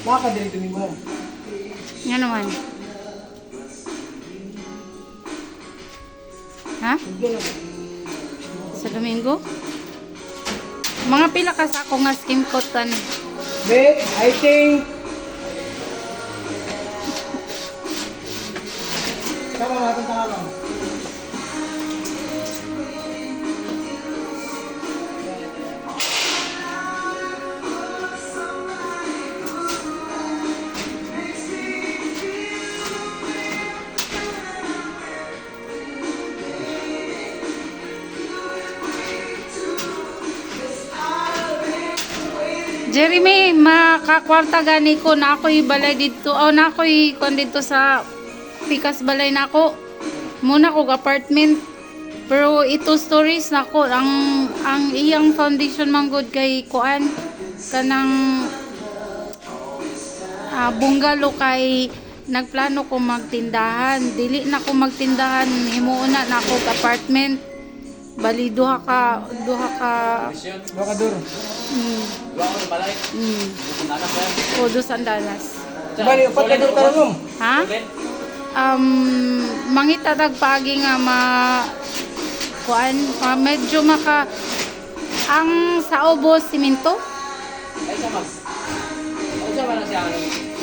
Makakadali ito mo. Yan naman. Ha? Sa Domingo? Mga pila ka sa ako nga skim cotton. Be, I think... Tama natin tangan. Jeremy, makakwarta gani ko na ako'y balay dito. O na ako'y kon dito sa Pikas balay na ako. Muna ko apartment. Pero ito stories na ko ang iyang foundation man good kay kuan kanang bungalow kay nagplano ko magtindahan. Dili na ko magtindahan, himuuna na ako apartment. Bali duha ka Baka duro. O dos andanas. Bali, upat ka duro tarong. Ha? Mangitatag paagi nga kuan, medyo maka ang sa ubos simento. Ay sama. Ay sama na siya.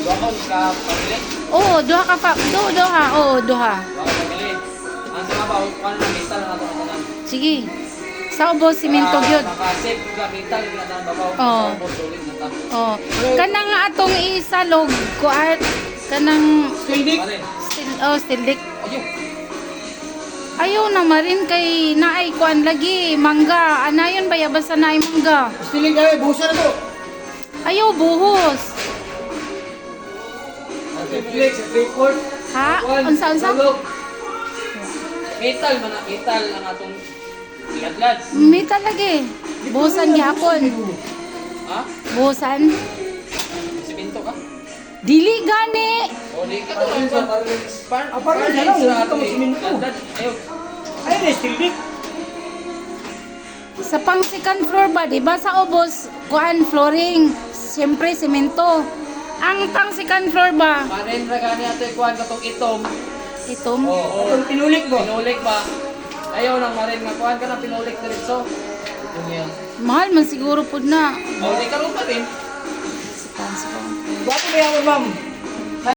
Duha ka pabili. Oo, duha ka pa. Duha. Oo, duha. Duha ka pabili. Ang sama ba kuan na metal na nato tanan. Sige. Sa ubos simento gyud. Maka-save ka metal na tanan babaw. Oo. Sa ubos solid na ta. Oh, kanang nga atong isalog kuan kanang Sildik. steel dick. Ayun. Ayaw na marin kay naay kuan lagi mangga. Anayon ba basta naay mangga. Stilig ay, busa na to. Ayaw buhos. Flex, 3/4. Ha? Unsa? Metal man na metal ang atong ladlad. Metal lagi. Buhusan gyapon. Ha? Buhusan. Simento ka? Dili gani. O di ka to. Parang na lang, wala itong simento. Ayun. Ay, na stilig. Sa pang second floor ba, di ba sa ubos kuan flooring, siyempre semento. Ang pang second floor ba? Marin ra gani ato ikuan katong itom. Itom. Oo. Itong pinulik mo. Pinulik ba? Ayaw nang marin nga kuan ka na pinulik diretso. Ito niya. Mahal man siguro pud na. O di karon pa din. Sa pang second floor. Bato ba yan, ma'am?